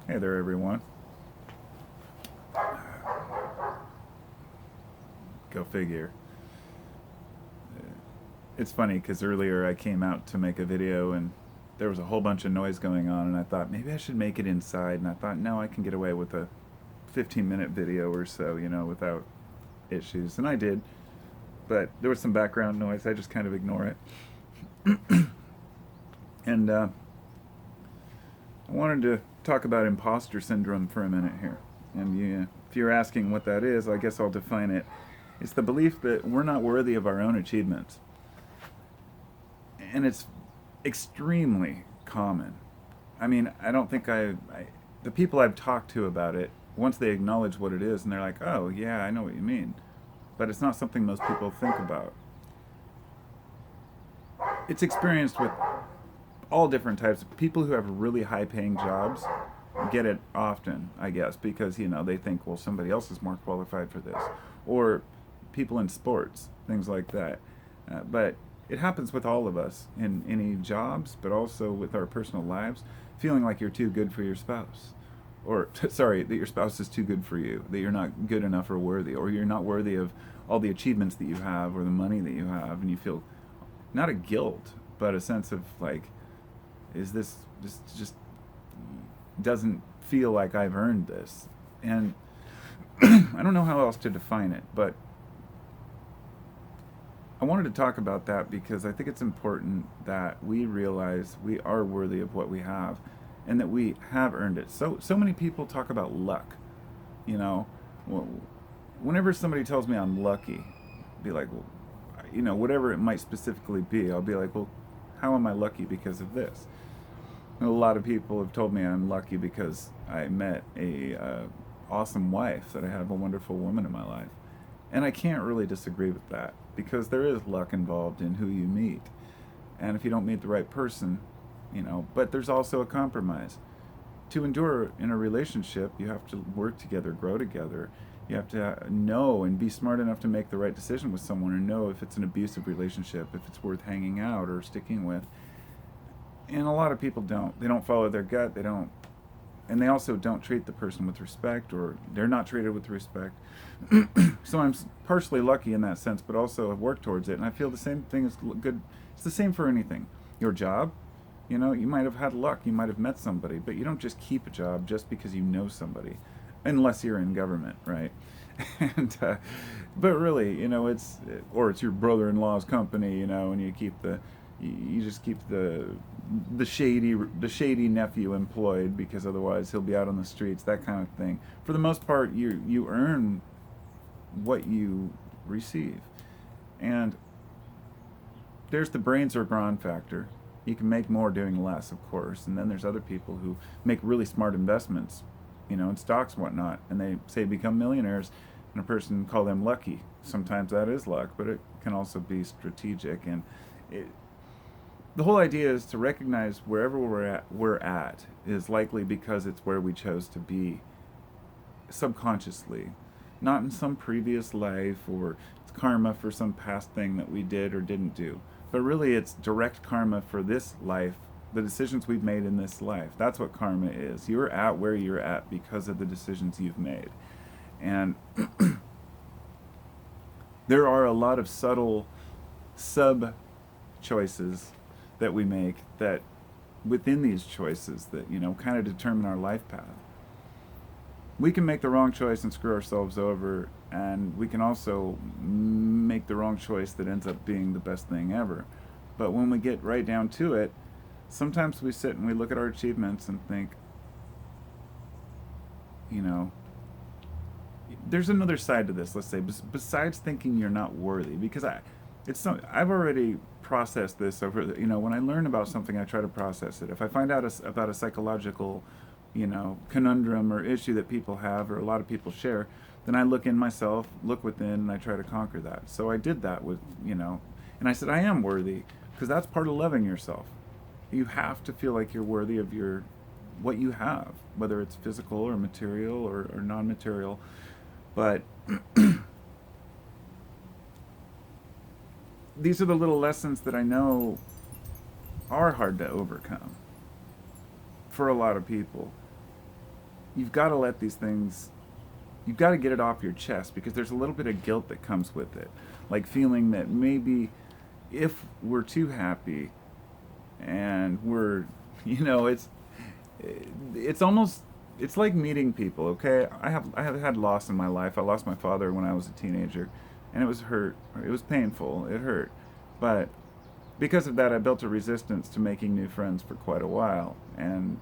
Hey there, everyone. Go figure. It's funny because earlier I came out to make a video and there was a whole bunch of noise going on, and I thought maybe I should make it inside. And I thought, no, I can get away with a 15-minute video or so, without issues. And I did, but there was some background noise. I just kind of ignore it. And I wanted to talk about imposter syndrome for a minute here. And if you're asking what that is, I guess I'll define it. It's the belief that we're not worthy of our own achievements. And it's extremely common. I mean, I don't think the people I've talked to about it, once they acknowledge what it is, and they're like, oh, yeah, I know what you mean. But it's not something most people think about. It's experienced with all different types of people who have really high paying jobs get it often, I guess, because they think, well, somebody else is more qualified for this, or people in sports, things like that. But it happens with all of us in any jobs, but also with our personal lives, feeling like you're too good for your spouse, or sorry, that your spouse is too good for you, that you're not good enough or worthy, or you're not worthy of all the achievements that you have or the money that you have, and you feel not a guilt, but a sense of like, is this just doesn't feel like I've earned this. And I don't know how else to define it, but I wanted to talk about that because I think it's important that we realize we are worthy of what we have and that we have earned it. So many people talk about luck. You know, well, whenever somebody tells me I'm lucky, be like, well, whatever it might specifically be, I'll be like, well, how am I lucky because of this? And a lot of people have told me I'm lucky because I met a awesome wife, that I have a wonderful woman in my life. And I can't really disagree with that because there is luck involved in who you meet. And if you don't meet the right person, but there's also a compromise. To endure in a relationship, you have to work together, grow together. You have to know and be smart enough to make the right decision with someone and know if it's an abusive relationship, if it's worth hanging out or sticking with. And a lot of people don't. They don't follow their gut. They don't. And they also don't treat the person with respect, or they're not treated with respect. So I'm partially lucky in that sense, but also have worked towards it. And I feel the same thing is good. It's the same for anything. Your job, you might have had luck. You might have met somebody, but you don't just keep a job just because you know somebody, unless you're in government, right? And but really, it's your brother-in-law's company, and you just keep the shady nephew employed because otherwise he'll be out on the streets, that kind of thing. For the most part, you earn what you receive. And there's the brains are brawn factor. You can make more doing less, of course. And then there's other people who make really smart investments, in stocks and whatnot, and they say become millionaires, and a person call them lucky. Sometimes that is luck, but it can also be strategic. And the whole idea is to recognize wherever we're at is likely because it's where we chose to be subconsciously, not in some previous life, or it's karma for some past thing that we did or didn't do, but really it's direct karma for this life, the decisions we've made in this life. That's what karma is. You're at where you're at because of the decisions you've made. And there are a lot of subtle sub choices that we make that within these choices that kind of determine our life path. We can make the wrong choice and screw ourselves over, and we can also make the wrong choice that ends up being the best thing ever. But when we get right down to it, sometimes we sit and we look at our achievements and think, there's another side to this. Let's say besides thinking you're not worthy, because I've already processed this over when I learn about something, I try to process it. If I find out about a psychological conundrum or issue that people have or a lot of people share, then I look in myself, look within, and I try to conquer that. So I did that with and I said I am worthy, because that's part of loving yourself. You have to feel like you're worthy of what you have, whether it's physical or material or non-material. But these are the little lessons that I know are hard to overcome for a lot of people. you've got to let these things, you've got to get it off your chest, because there's a little bit of guilt that comes with it. Like feeling that maybe if we're too happy and we're, it's almost, it's like meeting people, okay? I have had loss in my life. I lost my father when I was a teenager, and it was hurt. It was painful. It hurt. But because of that, I built a resistance to making new friends for quite a while, and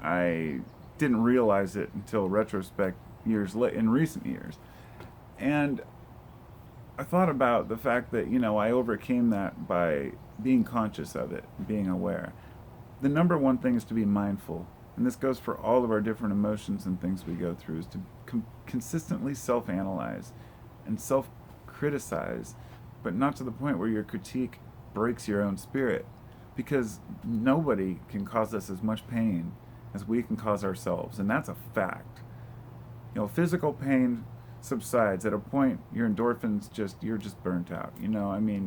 I didn't realize it until retrospect in recent years. And I thought about the fact that, I overcame that by being conscious of it, being aware. The number one thing is to be mindful. And this goes for all of our different emotions and things we go through, is to consistently self-analyze and self-criticize, but not to the point where your critique breaks your own spirit. Because nobody can cause us as much pain as we can cause ourselves. And that's a fact. Physical pain subsides at a point. Your endorphins you're just burnt out.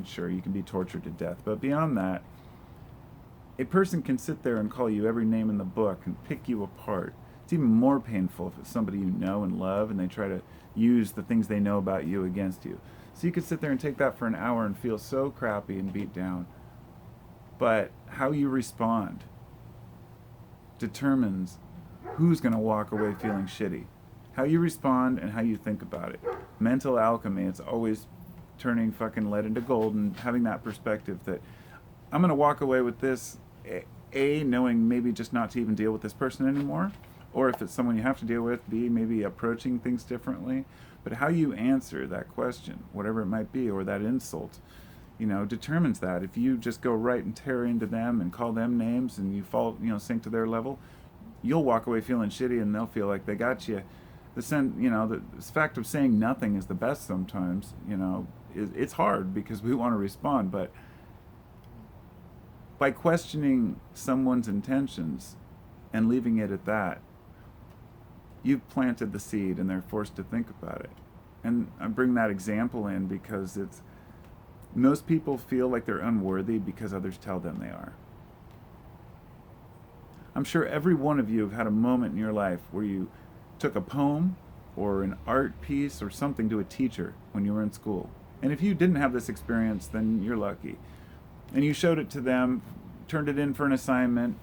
Sure, you can be tortured to death, but beyond that, a person can sit there and call you every name in the book and pick you apart. It's even more painful if it's somebody you know and love, and they try to use the things they know about you against you. So you could sit there and take that for an hour and feel so crappy and beat down. But how you respond determines who's going to walk away feeling shitty. How you respond and how you think about it. Mental alchemy, it's always turning fucking lead into gold, and having that perspective that I'm going to walk away with this, A, knowing maybe just not to even deal with this person anymore, or if it's someone you have to deal with, B, maybe approaching things differently. But how you answer that question, whatever it might be, or that insult, determines that. If you just go right and tear into them and call them names and you fall, sink to their level, you'll walk away feeling shitty, and they'll feel like they got you. The fact of saying nothing is the best sometimes. It's hard because we want to respond, but by questioning someone's intentions and leaving it at that, you've planted the seed and they're forced to think about it. And I bring that example in because most people feel like they're unworthy because others tell them they are. I'm sure every one of you have had a moment in your life where you took a poem or an art piece or something to a teacher when you were in school. And if you didn't have this experience, then you're lucky. And you showed it to them, turned it in for an assignment,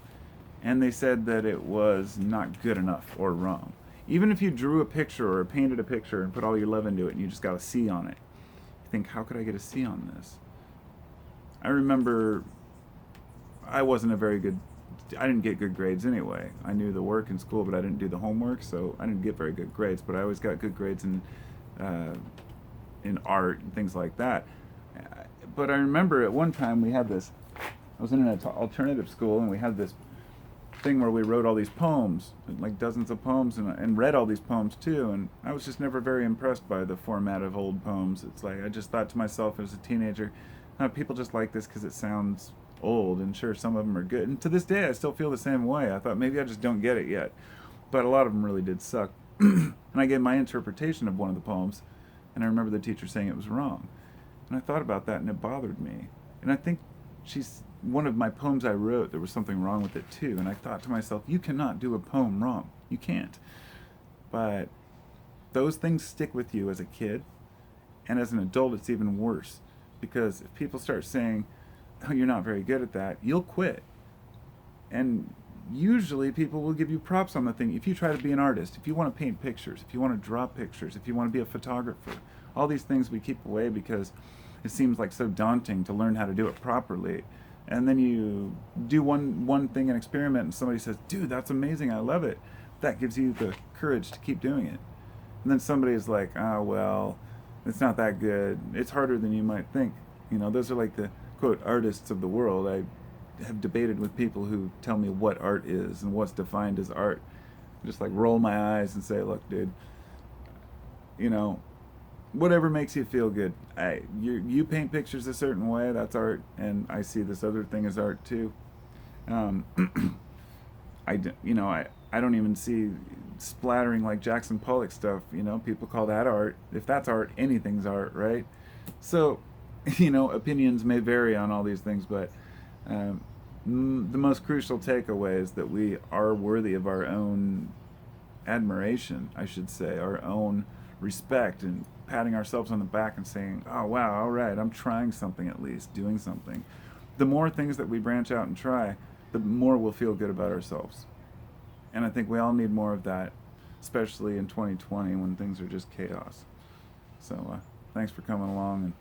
and they said that it was not good enough or wrong. Even if you drew a picture or painted a picture and put all your love into it and you just got a C on it, you think, how could I get a C on this? I remember I didn't get good grades anyway. I knew the work in school, but I didn't do the homework, so I didn't get very good grades, but I always got good grades in art and things like that. But I remember at one time I was in an alternative school, and we had this thing where we wrote all these poems, like dozens of poems, and read all these poems too, and I was just never very impressed by the format of old poems. It's like, I just thought to myself as a teenager, people just like this because it sounds old, and sure, some of them are good. And to this day, I still feel the same way. I thought maybe I just don't get it yet. But a lot of them really did suck. And I gave my interpretation of one of the poems, and I remember the teacher saying it was wrong. And I thought about that, and it bothered me. And I think one of my poems I wrote, there was something wrong with it too. And I thought to myself, you cannot do a poem wrong. You can't. But those things stick with you as a kid. And as an adult, it's even worse. Because if people start saying, oh, you're not very good at that, you'll quit. And usually people will give you props on the thing. If you try to be an artist, if you want to paint pictures, if you want to draw pictures, if you want to be a photographer, all these things we keep away because it seems like so daunting to learn how to do it properly. And then you do one thing, an experiment, and somebody says, dude, that's amazing, I love it. That gives you the courage to keep doing it. And then somebody is like, well, it's not that good. It's harder than you might think. Those are like the, quote, artists of the world. I have debated with people who tell me what art is and what's defined as art. I just like roll my eyes and say, look, dude, whatever makes you feel good. You paint pictures a certain way, that's art, and I see this other thing as art too. I don't even see splattering like Jackson Pollock stuff. People call that art. If that's art, anything's art, right? So, opinions may vary on all these things, but the most crucial takeaway is that we are worthy of our own admiration, I should say, our own respect, and patting ourselves on the back and saying, oh wow, all right, I'm trying something, at least doing something. The more things that we branch out and try, the more we'll feel good about ourselves. And I think we all need more of that, especially in 2020 when things are just chaos. So thanks for coming along,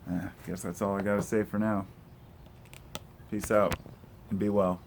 and I guess that's all I got to say for now. Peace out and be well.